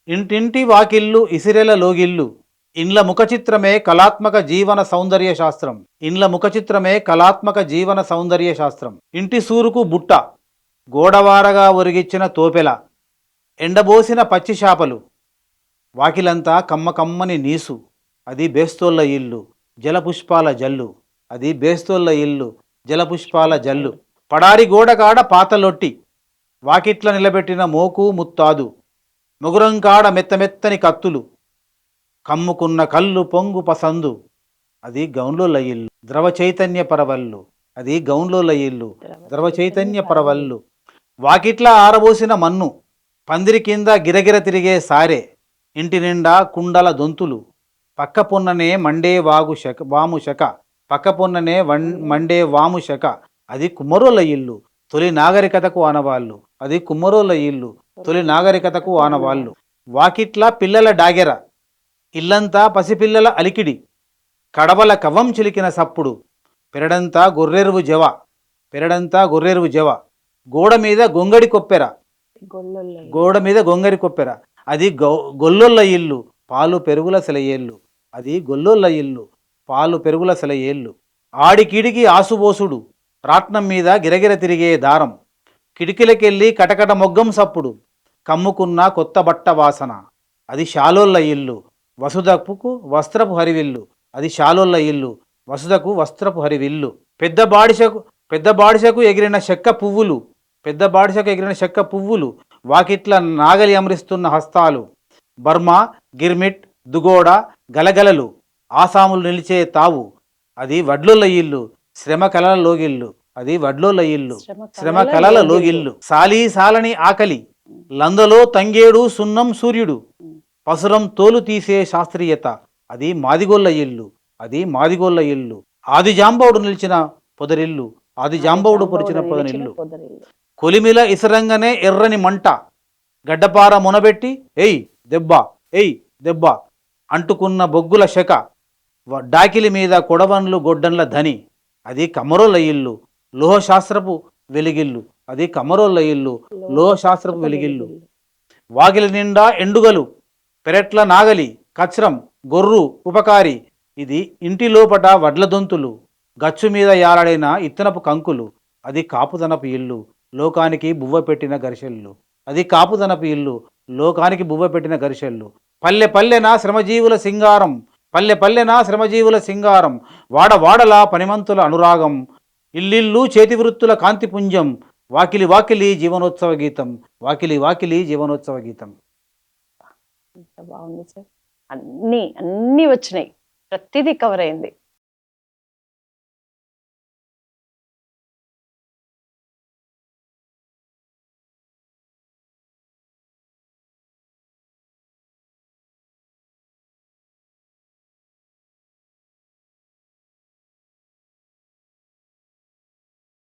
ఇంటింటి వాకిళ్ళు ఇసిరెల లోగిళ్ళు ఇండ్ల ముఖచిత్రమే కళాత్మక జీవన సౌందర్య శాస్త్రం. ఇండ్ల ముఖచిత్రమే కళాత్మక జీవన సౌందర్య శాస్త్రం. ఇంటి సూరుకు బుట్ట, గోడవారగా ఒరిగిచ్చిన తోపెల, ఎండబోసిన పచ్చి చేపలు, వాకిలంతా కమ్మ కమ్మని నీసు, అది బేస్తోళ్ళ ఇల్లు జలపుష్పాల జల్లు. అది బేస్తోళ్ళ ఇల్లు జలపుష్పాల జల్లు. పడారి గోడకాడ పాతలొట్టి, వాకిట్ల నిలబెట్టిన మోకు ముత్తాదు, ముగురంకాడ మెత్తమెత్తని కత్తులు, కమ్ముకున్న కళ్ళు పొంగు పసందు, అది గౌన్లోల ఇల్లు ద్రవ చైతన్య పరవళ్ళు. అది గౌన్లోల ఇల్లు ద్రవ చైతన్య పరవళ్ళు. వాకిట్ల ఆరబోసిన మన్ను, పందిరి కింద గిరగిర తిరిగే సారే, ఇంటి నిండా కుండల దొంతులు, పక్క పొన్ననే మండే వాము శక, పక్క పొన్ననే మండే వాము శక, అది కుమ్మరోళ్ళ ఇల్లు తొలి నాగరికతకు ఆనవాళ్ళు. అది కుమ్మరోళ్ళ ఇల్లు తొలి నాగరికతకు ఆనవాళ్ళు. వాకిట్ల పిల్లల డాగెర, ఇల్లంతా పసిపిల్లల అలికిడి, కడవల కవ్వం చిలికిన సప్పుడు, పెరడంతా గొర్రెరువు జవ, పెరడంతా గొర్రెరువు జవ, గోడ మీద గొంగడి కొప్పెర, గోడ మీద గొంగడి కొప్పెర, అది గొల్లొల్ల ఇల్లు పాలు పెరుగుల సెలయేళ్ళు. అది గొల్లొల్ల ఇల్లు పాలు పెరుగుల సెలయేళ్ళు. ఆడికిడికి ఆసుబోసుడు, రాట్నం మీద గిరగిర తిరిగే దారం, కిటికీలకెళ్ళి కటకట మొగ్గం సప్పుడు, కమ్ముకున్న కొత్త బట్ట వాసన, అది శాలోళ్ళ ఇల్లు వసుదకు వస్త్రపు హరివిల్లు. అది శాలోళ్ళ ఇల్లు వసుదకు వస్త్రపు హరివిల్లు. పెద్ద బాడిసకు ఎగిరిన చెక్క పువ్వులు, పెద్ద బాడిసకు ఎగిరిన చెక్క పువ్వులు, వాకిట్ల నాగలి అమరిస్తున్న హస్తాలు, బర్మా గిర్మిట్ దుగోడ గలగలలు, ఆసాములు నిలిచే తావు, అది వడ్లుల ఇల్లు శ్రమ కలల లోగిల్లు. అది వడ్లోల ఇల్లు శ్రమ కలల లోగిల్లు. సాలీ సాలని ఆకలి, లందలో తంగేడు సున్నం సూర్యుడు, పసురం తోలు తీసే శాస్త్రీయత, అది మాదిగోళ్ళ ఇల్లు. అది మాదిగోళ్ళ ఇల్లు. ఆది జాంబవుడు నిలిచిన పొదరిల్లు, ఆది జాంబవుడు పొరిచిన పొదరిల్లు. కొలిమిల ఇసరంగనే ఎర్రని మంట, గడ్డపార మునబెట్టి ఎయ్ దెబ్బ ఎయ్ దెబ్బ అంటుకున్న బొగ్గుల శక, డాకిలి మీద కొడవన్లు గొడ్డన్ల ధని, అది కమ్మరోళ్ళ ఇల్లు లోహశాస్త్రపు వెలిగిల్లు. అది కమ్మరోళ్ళ ఇల్లు లోహశాస్త్రపు వెలిగిల్లు. వాకిలి నిండా ఎండుగలు, పెరట్ల నాగలి కచ్రం గొర్రు ఉపకారి, ఇది ఇంటి లోపట వడ్ల దొంతులు, గచ్చు మీద యాలాడిన ఇత్తనపు కంకులు, అది కాపుదనపు ఇల్లు లోకానికి బువ్వ పెట్టిన గరిసెళ్ళు. అది కాపుదనపు ఇల్లు లోకానికి బువ్వ పెట్టిన గరిసెళ్ళు. పల్లె పల్లెన శ్రమజీవుల సింగారం, పల్లె పల్లెన శ్రమజీవుల సింగారం, వాడవాడల పనిమంతుల అనురాగం, ఇల్లిల్లు చేతివృత్తుల కాంతిపుంజం, వాకిలి వాకిలి జీవనోత్సవ గీతం, వాకిలి వాకిలి జీవనోత్సవ గీతం. బాగుంది సార్. అన్నీ వచ్చినాయి, ప్రతిదీ కవర్ అయింది.